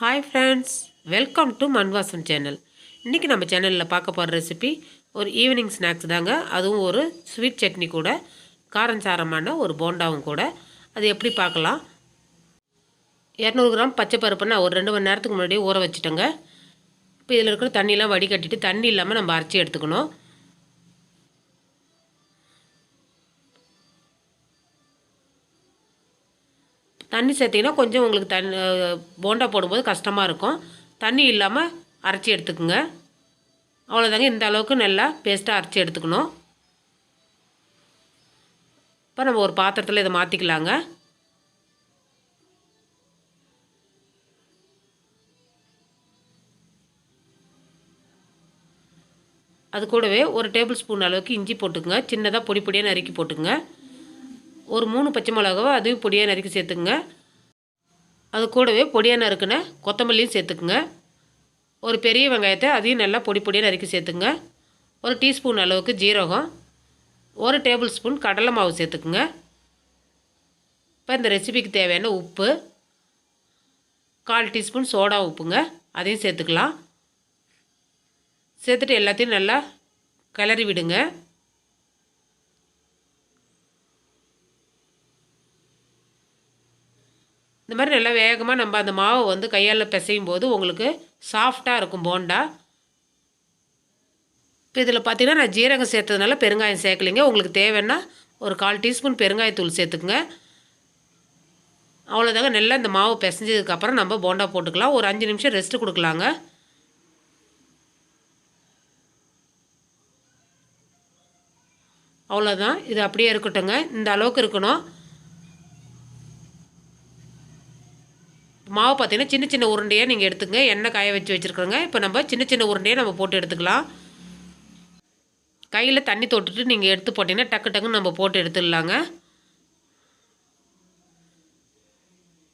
Hi friends, welcome to Mann vaasam channel. இன்னைக்கு நம்ம சேனல்ல பார்க்க போற ரெசிபி ஒரு ஈவினிங் ஸ்நாக்ஸ் தாங்க. அதுவும் ஒரு ஸ்வீட் சட்னி கூட காரஞ்சாரமான ஒரு போண்டாவும் கூட. அது எப்படி பார்க்கலாம்? 200 கிராம் பச்சை பருப்பு நான் ஒரு 2 மணி நேரத்துக்கு முன்னாடி ஊற வச்சிட்டேங்க. இப்போ இதில் இருக்கிற தண்ணிலாம் வடிகட்டிட்டு தண்ணி இல்லாமல் நம்ம அரைச்சி எடுத்துக்கணும். தண்ணி சேர்த்திங்கன்னா கொஞ்சம் உங்களுக்கு போண்டா போடும்போது கஷ்டமாக இருக்கும். தண்ணி இல்லாமல் அரைச்சி எடுத்துக்குங்க. அவ்வளோதாங்க. இந்த அளவுக்கு நல்லா பேஸ்ட்டாக அரைச்சி எடுத்துக்கணும். இப்போ நம்ம ஒரு பாத்திரத்தில் இதை மாற்றிக்கலாங்க. அது கூடவே ஒரு டேபிள் ஸ்பூன் அளவுக்கு இஞ்சி போட்டுக்குங்க. சின்னதாக பொடி பொடியாக நறுக்கி போட்டுக்குங்க. ஒரு 3 பச்சை மிளகாவை அதையும் பொடியாக நறுக்கி சேர்த்துக்குங்க. அது கூடவே பொடியாக நறுக்குன கொத்தமல்லியும் சேர்த்துக்குங்க. ஒரு பெரிய வெங்காயத்தை அதையும் நல்லா பொடி பொடியாக நறுக்கி சேர்த்துக்குங்க. ஒரு டீஸ்பூன் அளவுக்கு ஜீரகம், ஒரு டேபிள் ஸ்பூன் கடலை மாவு சேர்த்துக்குங்க. இப்போ இந்த ரெசிபிக்கு தேவையான உப்பு, 1/4 டீஸ்பூன் சோடா உப்புங்க, அதையும் சேர்த்துக்கலாம். சேர்த்துட்டு எல்லாத்தையும் நல்லா கிளறி விடுங்க. இந்த மாதிரி நல்லா வேகமாக நம்ம அந்த மாவை வந்து கையால் பிசையும் போது உங்களுக்கு சாஃப்டாக இருக்கும் போண்டா. இப்போ இதில் பார்த்தீங்கன்னா நான் ஜீரகம் சேர்த்ததுனால பெருங்காயம் சேர்க்கலைங்க. உங்களுக்கு தேவைன்னா ஒரு 1/4 டீஸ்பூன் பெருங்காயத்தூள் சேர்த்துக்குங்க. அவ்வளோதாங்க. நல்லா இந்த மாவு பிசைஞ்சதுக்கப்புறம் நம்ம போண்டா போட்டுக்கலாம். ஒரு 5 நிமிஷம் ரெஸ்ட்டு கொடுக்கலாங்க. அவ்வளோதான். இது அப்படியே இருக்கட்டுங்க. இந்த அளவுக்கு இருக்கணும். மாவு பார்த்தீங்கன்னா சின்ன சின்ன உருண்டையாக நீங்கள் எடுத்துங்க. எண்ணெய் காய வச்சுருக்குறோங்க. இப்போ நம்ம சின்ன சின்ன உருண்டையாக நம்ம போட்டு எடுத்துக்கலாம். கையில் தண்ணி தொட்டுட்டு நீங்கள் எடுத்து போட்டிங்கன்னா டக்கு டக்குன்னு நம்ம போட்டு எடுத்துடலாங்க.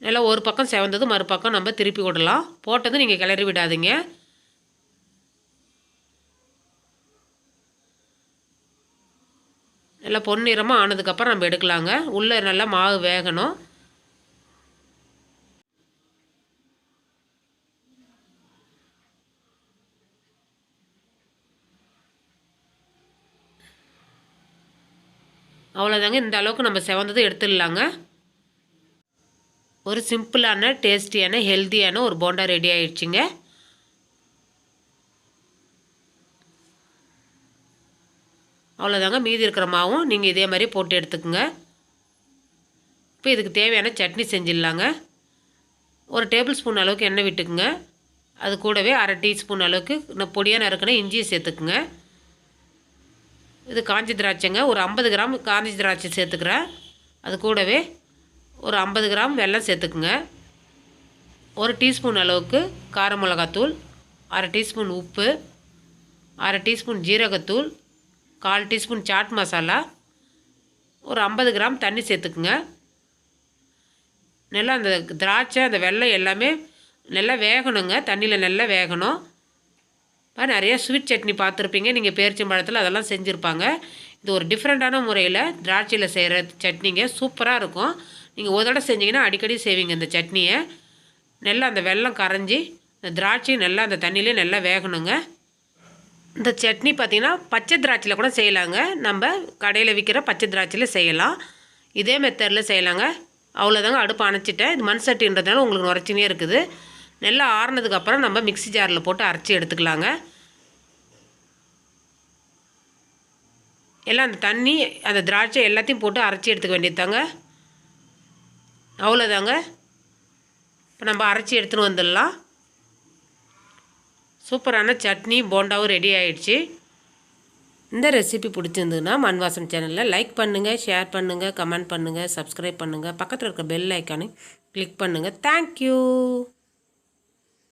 நல்லா ஒரு பக்கம் செவந்தது மறுபக்கம் நம்ம திருப்பி விடலாம். போட்டது நீங்கள் கிளறி விடாதீங்க. நல்லா பொன்னிறமாக ஆனதுக்கப்புறம் நம்ம எடுக்கலாங்க. உள்ளே நல்லா மாவு வேகணும். அவ்வளோதாங்க. இந்த அளவுக்கு நம்ம செவந்தது எடுத்துடலாங்க. ஒரு சிம்பிளான டேஸ்டியான ஹெல்த்தியான ஒரு போண்டா ரெடி ஆயிடுச்சுங்க. அவ்வளோதாங்க. மீதி இருக்கிற மாவும் நீங்கள் இதே மாதிரி போட்டு எடுத்துக்கோங்க. இப்போ இதுக்கு தேவையான சட்னி செஞ்சிடலாங்க. ஒரு டேபிள் ஸ்பூன் அளவுக்கு எண்ணெய் விட்டுக்குங்க. அது கூடவே 1/2 டீஸ்பூன் அளவுக்கு பொடியாக நறுக்கின இஞ்சியை சேர்த்துக்குங்க. இது காஞ்சி திராட்சைங்க. ஒரு 50 கிராம் காஞ்சி திராட்சை சேர்த்துக்கிறேன். அது கூடவே ஒரு 50 கிராம் வெல்லம் சேர்த்துக்குங்க. ஒரு டீஸ்பூன் அளவுக்கு கார மிளகாத்தூள், 1/2 டீஸ்பூன் உப்பு, 1/2 டீஸ்பூன் ஜீரகத்தூள், 1/4 டீஸ்பூன் சாட் மசாலா, ஒரு 50 கிராம் தண்ணி சேர்த்துக்குங்க. நல்லா அந்த திராட்சை அந்த வெல்லம் எல்லாமே நல்லா வேகணுங்க. தண்ணியில் நல்லா வேகணும். இப்போ நிறையா ஸ்வீட் சட்னி பார்த்துருப்பீங்க நீங்கள். பேரிச்சம்பழத்தில் அதெல்லாம் செஞ்சுருப்பாங்க. இது ஒரு டிஃப்ரெண்ட்டான முறையில் திராட்சையில் செய்கிற சட்னிங்க. சூப்பராக இருக்கும். நீங்கள் ஒரு தடவை செஞ்சிங்கன்னா அடிக்கடி செய்வீங்க இந்த சட்னியை. நல்லா அந்த வெல்லம் கரைஞ்சி இந்த திராட்சையும் நல்லா அந்த தண்ணியிலே நல்லா வேகணுங்க. இந்த சட்னி பார்த்திங்கன்னா பச்சை திராட்சையில் கூட செய்யலாங்க. நம்ம கடையில் விற்கிற பச்சை திராட்சையில் செய்யலாம். இதே மெத்தடில் செய்யலாங்க. அவ்வளோதாங்க. அடுப்பு அணைச்சிட்டேன். இது மண் சட்டின்றதுனால உங்களுக்கு நுரைச்சினே இருக்குது. நல்லா ஆறுனதுக்கப்புறம் நம்ம மிக்ஸி ஜாரில் போட்டு அரைச்சி எடுத்துக்கலாங்க. எல்லாம் அந்த தண்ணி அந்த திராட்சை எல்லாத்தையும் போட்டு அரைச்சி எடுத்துக்க வேண்டியதாங்க. அவ்வளோதாங்க. இப்போ நம்ம அரைச்சி எடுத்துன்னு வந்துடலாம். சூப்பரான சட்னி போண்டாவும் ரெடி ஆகிடுச்சு. இந்த ரெசிபி பிடிச்சிருந்ததுன்னா மண் வாசம் சேனலில் லைக் பண்ணுங்கள், ஷேர் பண்ணுங்கள், கமெண்ட் பண்ணுங்கள், சப்ஸ்கிரைப் பண்ணுங்கள். பக்கத்தில் இருக்க பெல் ஐக்கானை கிளிக் பண்ணுங்கள். தேங்க்யூ.